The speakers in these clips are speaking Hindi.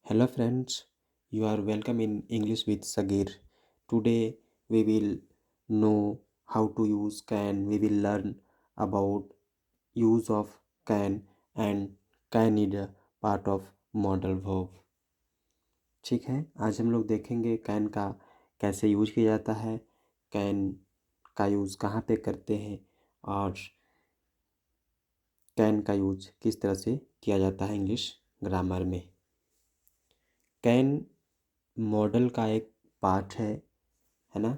Hello friends, you are welcome in English with Sagir. Today we will know how to use can. We will learn about use of can and can is a part of modal verb. ठीक है, आज हम लोग देखेंगे कैन का कैसे यूज किया जाता है, कैन का यूज कहाँ पे करते हैं और कैन का यूज किस तरह से किया जाता है इंग्लिश ग्रामर में। कैन मॉडल का एक पार्ट है ना।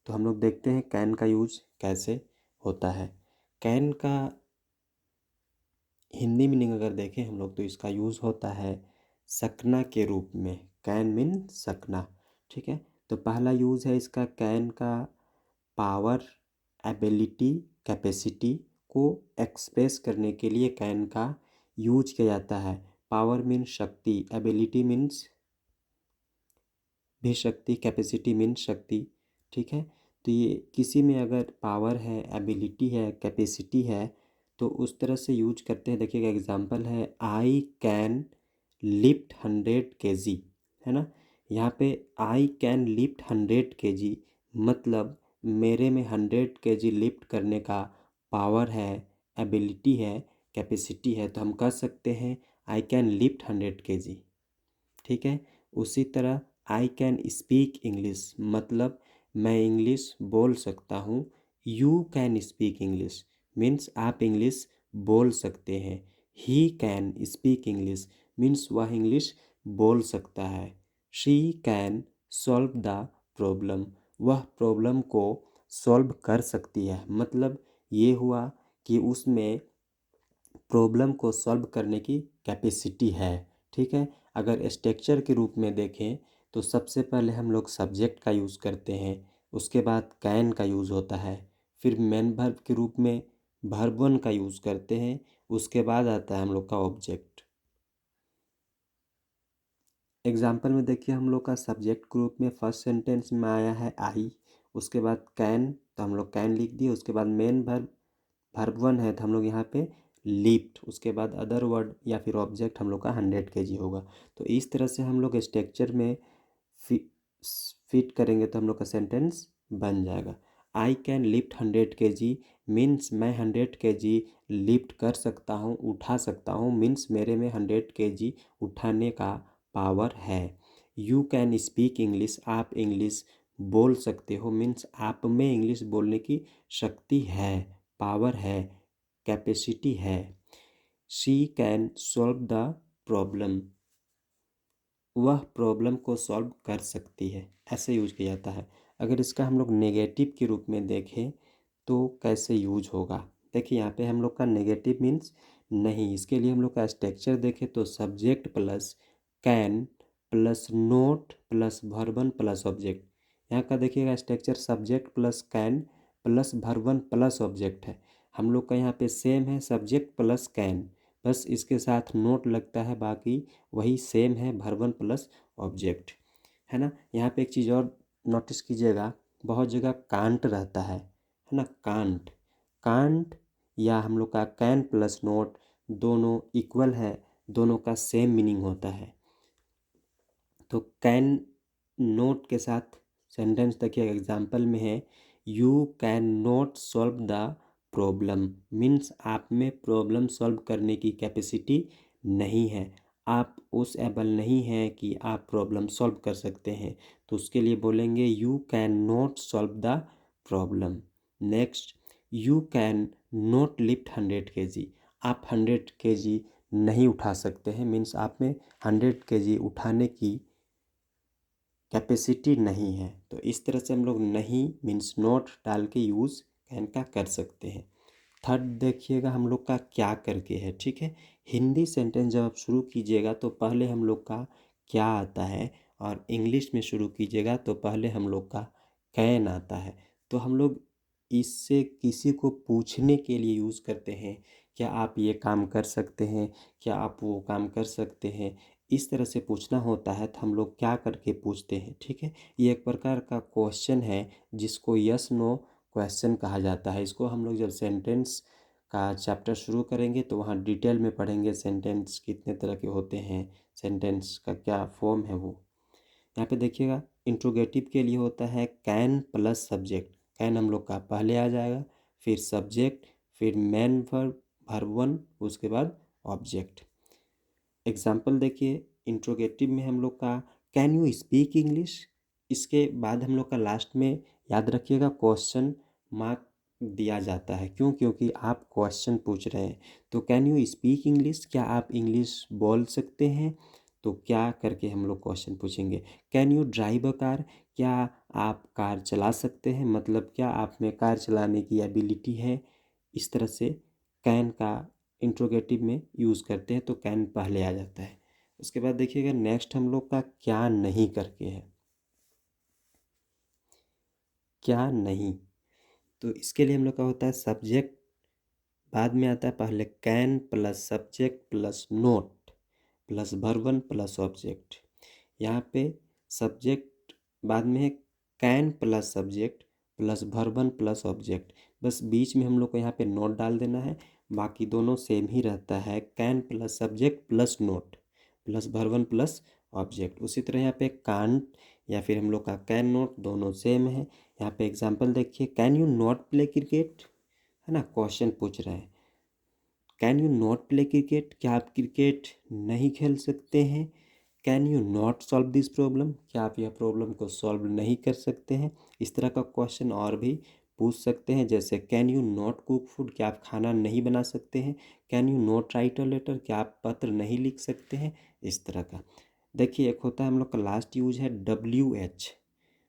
तो हम लोग देखते हैं कैन का यूज कैसे होता है। कैन का हिंदी मीनिंग अगर देखें हम लोग तो इसका यूज होता है सकना के रूप में। कैन मीन सकना, ठीक है। तो पहला यूज है इसका कैन का पावर, एबिलिटी, कैपेसिटी को एक्सप्रेस करने के लिए कैन का यूज किया जाता है। पावर मीन शक्ति, एबिलिटी मीन्स भी शक्ति, कैपेसिटी मीन शक्ति, ठीक है। तो ये किसी में अगर पावर है, एबिलिटी है, कैपेसिटी है तो उस तरह से यूज करते हैं। देखिएगा एग्जांपल है आई कैन लिफ्ट 100 kg, है ना। यहाँ पे आई कैन लिफ्ट 100 kg मतलब मेरे में 100 kg लिफ्ट करने का पावर है, एबिलिटी है, कैपेसिटी है। तो हम कह सकते हैं आई कैन लिफ्ट 100 kg, ठीक है। उसी तरह आई कैन स्पीक इंग्लिश मतलब मैं इंग्लिश बोल सकता हूँ। You can speak English means आप इंग्लिश बोल सकते हैं। He can speak English means वह इंग्लिश बोल सकता है। She can solve the problem, वह प्रॉब्लम को सॉल्व कर सकती है। मतलब ये हुआ कि उसमें प्रॉब्लम को सॉल्व करने की कैपेसिटी है, ठीक है। अगर स्ट्रक्चर के रूप में देखें तो सबसे पहले हम लोग सब्जेक्ट का यूज़ करते हैं, उसके बाद कैन का यूज़ होता है, फिर मेन वर्ब के रूप में वर्ब वन का यूज़ करते हैं, उसके बाद आता है हम लोग का ऑब्जेक्ट। एग्जाम्पल में देखिए हम लोग का सब्जेक्ट ग्रुप में फर्स्ट सेंटेंस में आया है आई, उसके बाद कैन तो हम लोग कैन लिख दिए, उसके बाद मेन वर्ब वर्ब वन है तो हम लोग यहाँ पे लिफ्ट, उसके बाद अदर वर्ड या फिर ऑब्जेक्ट हम लोग का 100 kg होगा। तो इस तरह से हम लोग स्ट्रक्चर में फिट करेंगे तो हम लोग का सेंटेंस बन जाएगा। I can lift 100 kg means मैं 100 kg लिफ्ट कर सकता हूँ, उठा सकता हूँ। मीन्स मेरे में 100 kg उठाने का पावर है। यू कैन स्पीक इंग्लिश, आप इंग्लिश बोल सकते हो। मीन्स आप में इंग्लिश बोलने की शक्ति है, पावर है, कैपेसिटी है। She can solve the problem, वह प्रॉब्लम को सॉल्व कर सकती है, ऐसे यूज किया जाता है। अगर इसका हम लोग नेगेटिव के रूप में देखें तो कैसे यूज होगा, देखिए यहाँ पे हम लोग का नेगेटिव मीन्स नहीं। इसके लिए हम लोग का स्ट्रक्चर देखें तो subject plus can plus not plus verb one plus object. यहाँ का देखिएगा structure subject plus can plus verb one plus object है। हम लोग का यहाँ पे सेम है, सब्जेक्ट प्लस कैन, बस इसके साथ नोट लगता है, बाकी वही सेम है, वर्बन प्लस ऑब्जेक्ट, है ना। यहाँ पे एक चीज़ और नोटिस कीजिएगा, बहुत जगह कांट रहता है ना। कांट कांट या हम लोग का कैन प्लस नोट दोनों इक्वल है, दोनों का सेम मीनिंग होता है। तो कैन नोट के साथ सेंटेंस देखिए एग्जाम्पल में है you can not solve the problem means आप में प्रॉब्लम सॉल्व करने की कैपेसिटी नहीं है, आप उस एबल नहीं हैं कि आप प्रॉब्लम सॉल्व कर सकते हैं। तो उसके लिए बोलेंगे you can not solve the problem. Next, you can not lift 100 kg, आप 100 kg नहीं उठा सकते हैं। मीन्स आप में 100 kg उठाने की कैपेसिटी नहीं है। तो इस तरह से हम लोग नहीं मीन्स नॉट डाल के यूज़ कैन का कर सकते हैं। थर्ड देखिएगा हम लोग का क्या करके है, ठीक है। हिंदी सेंटेंस जब आप शुरू कीजिएगा तो पहले हम लोग का क्या आता है, और इंग्लिश में शुरू कीजिएगा तो पहले हम लोग का कैन आता है। तो हम लोग इससे किसी को पूछने के लिए यूज़ करते हैं, क्या आप ये काम कर सकते हैं, क्या आप वो काम कर सकते हैं। इस तरह से पूछना होता है तो हम लोग क्या करके पूछते हैं, ठीक है। ये एक प्रकार का क्वेश्चन है जिसको यस नो क्वेश्चन कहा जाता है। इसको हम लोग जब सेंटेंस का चैप्टर शुरू करेंगे तो वहाँ डिटेल में पढ़ेंगे सेंटेंस कितने तरह के होते हैं, सेंटेंस का क्या फॉर्म है वो। यहाँ पे देखिएगा इंट्रोगेटिव के लिए होता है कैन प्लस सब्जेक्ट। कैन हम लोग का पहले आ जाएगा, फिर सब्जेक्ट, फिर मेन वर्ब, वर्ब वन, उसके बाद ऑब्जेक्ट। एग्जाम्पल देखिए, इंट्रोगेटिव में हम लोग का कैन यू स्पीक इंग्लिश, इसके बाद हम लोग का लास्ट में याद रखिएगा क्वेश्चन मार्क दिया जाता है। क्यों? क्योंकि आप क्वेश्चन पूछ रहे हैं। तो कैन यू स्पीक इंग्लिश, क्या आप इंग्लिश बोल सकते हैं? तो क्या करके हम लोग क्वेश्चन पूछेंगे। Can you drive a car, क्या आप कार चला सकते हैं, मतलब क्या आप में कार चलाने की एबिलिटी है। इस तरह से कैन का इंट्रोगेटिव में यूज़ करते हैं, तो कैन पहले आ जाता है। उसके बाद देखिएगा नेक्स्ट हम लोग का क्या नहीं करके है। क्या नहीं, तो इसके लिए हम लोग का होता है सब्जेक्ट, बाद में आता है पहले can plus subject plus not plus verb one plus object. यहाँ पे सब्जेक्ट बाद में है can plus subject plus verb one plus object. बस बीच में हम लोग को यहाँ पे नोट डाल देना है, बाकी दोनों सेम ही रहता है, can plus subject plus not plus verb one plus object. उसी तरह यहाँ पे कांट या फिर हम लोग का कैन नोट दोनों सेम है। यहाँ पे एग्जांपल देखिए, can you not play cricket, है ना, क्वेश्चन पूछ रहे हैं। Can you not play cricket, क्या आप क्रिकेट नहीं खेल सकते हैं। Can you not solve this problem, क्या आप यह प्रॉब्लम को सॉल्व नहीं कर सकते हैं। इस तरह का क्वेश्चन और भी पूछ सकते हैं, जैसे can you not cook food, क्या आप खाना नहीं बना सकते हैं। Can you not write a letter, क्या आप पत्र नहीं लिख सकते हैं। इस तरह का देखिए, एक होता है हम लोग का लास्ट यूज है WH।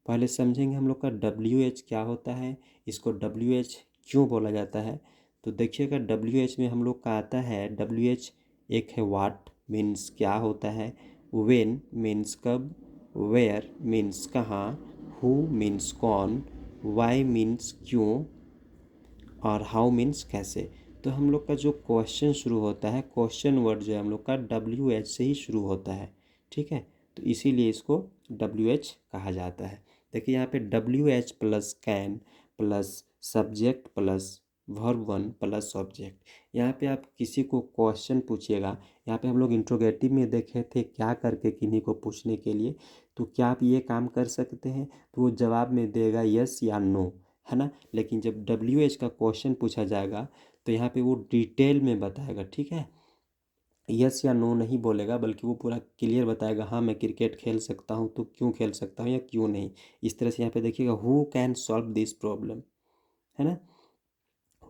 पहले समझेंगे हम लोग का WH क्या होता है, इसको WH क्यों बोला जाता है। तो देखिएगा WH में हम लोग का आता है WH, एक है वाट मीन्स क्या होता है, वेन मीन्स कब, वेयर मीन्स कहाँ, हु मीन्स कौन, वाई मीन्स क्यों, और हाउ मीन्स कैसे। तो हम लोग का जो क्वेश्चन शुरू होता है, क्वेश्चन वर्ड जो है हम लोग का WH से ही शुरू होता है, ठीक है। तो इसीलिए इसको WH कहा जाता है। देखिए यहाँ पे WH plus can plus subject plus verb one plus object. यहाँ पे आप किसी को क्वेश्चन पूछिएगा, यहाँ पे हम लोग इंट्रोगेटिव में देखे थे क्या करके किन्हीं को पूछने के लिए, तो क्या आप ये काम कर सकते हैं, तो वो जवाब में देगा यस या नो, है ना। लेकिन जब WH का क्वेश्चन पूछा जाएगा तो यहाँ पे वो डिटेल में बताएगा, ठीक है। यस या नो नहीं बोलेगा, बल्कि वो पूरा क्लियर बताएगा, हाँ मैं क्रिकेट खेल सकता हूँ, तो क्यों खेल सकता हूँ या क्यों नहीं। इस तरह से यहाँ पे देखिएगा who can solve this problem, है ना।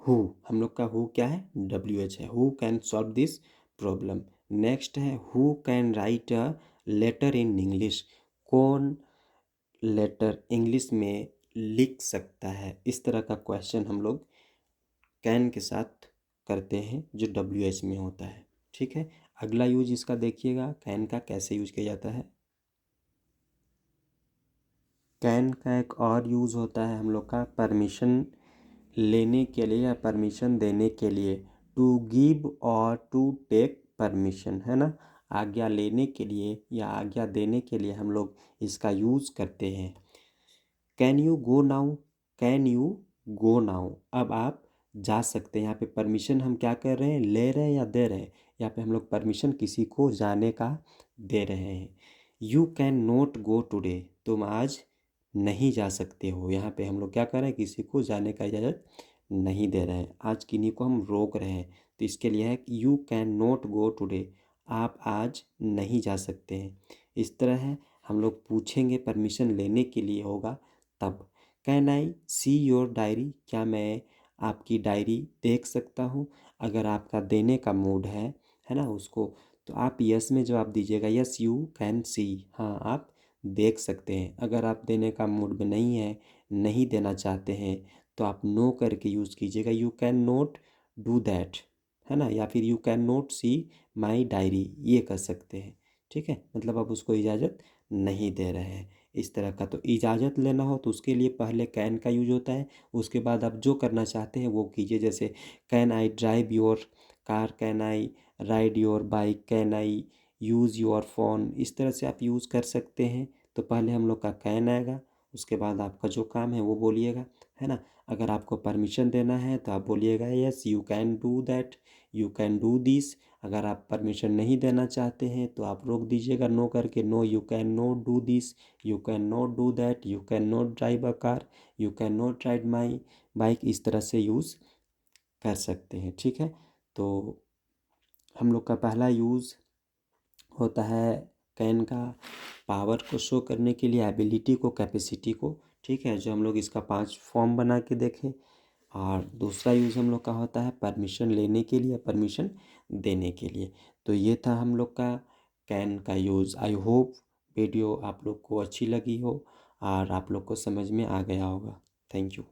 हु, हम लोग का हु क्या है, WH है, who can solve this problem. Next है who can write a letter in English, कौन लेटर इंग्लिश में लिख सकता है। इस तरह का क्वेश्चन हम लोग कैन के साथ करते हैं जो WH में होता है, ठीक है। अगला यूज इसका देखिएगा, कैन का कैसे यूज किया जाता है। कैन का एक और यूज़ होता है हम लोग का परमिशन लेने के लिए या परमिशन देने के लिए, टू गिव और टू टेक परमिशन, है ना। आज्ञा लेने के लिए या आज्ञा देने के लिए हम लोग इसका यूज़ करते हैं। Can you go now, can you go now, अब आप जा सकते हैं। यहाँ पे परमिशन हम क्या कर रहे हैं, ले रहे हैं या दे रहे हैं। यहाँ पे हम लोग परमिशन किसी को जाने का दे रहे हैं। You can not go today, तुम आज नहीं जा सकते हो। यहाँ पे हम लोग क्या कर रहे हैं, किसी को जाने का इजाज़त नहीं दे रहे हैं, आज किन्हीं को हम रोक रहे हैं। तो इसके लिए है कि you can not go today, आप आज नहीं जा सकते हैं। इस तरह है, हम लोग पूछेंगे परमिशन लेने के लिए होगा तब। Can I see your diary, क्या मैं आपकी डायरी देख सकता हूँ। अगर आपका देने का मूड है ना उसको, तो आप यस में जवाब दीजिएगा, यस यू कैन सी, हाँ आप देख सकते हैं। अगर आप देने का मूड में नहीं है, नहीं देना चाहते हैं, तो आप नो करके यूज़ कीजिएगा, you can not do that, है ना। या फिर you can not see my diary, ये कर सकते हैं, ठीक है। मतलब आप उसको इजाज़त नहीं दे रहे हैं। इस तरह का, तो इजाज़त लेना हो तो उसके लिए पहले कैन का यूज होता है, उसके बाद आप जो करना चाहते हैं वो कीजिए। जैसे can I drive your car, can I ride your bike, can I use your phone, इस तरह से आप यूज़ कर सकते हैं। तो पहले हम लोग का कैन आएगा, उसके बाद आपका जो काम है वो बोलिएगा, है ना। अगर आपको परमिशन देना है तो आप बोलिएगा yes you can do that, you can do this. अगर आप परमिशन नहीं देना चाहते हैं तो आप रोक दीजिएगा नो करके, no you can not do this, you can not do that, you can not drive a car, you can not ride my bike. इस तरह से यूज़ कर सकते हैं, ठीक है। तो हम लोग का पहला यूज़ होता है कैन का पावर को शो करने के लिए, एबिलिटी को, कैपेसिटी को, ठीक है, जो हम लोग इसका 5 फॉर्म बना के देखें। और दूसरा यूज़ हम लोग का होता है परमिशन लेने के लिए, परमिशन देने के लिए। तो ये था हम लोग का कैन का यूज़। आई होप वीडियो आप लोग को अच्छी लगी हो और आप लोग को समझ में आ गया होगा। Thank you.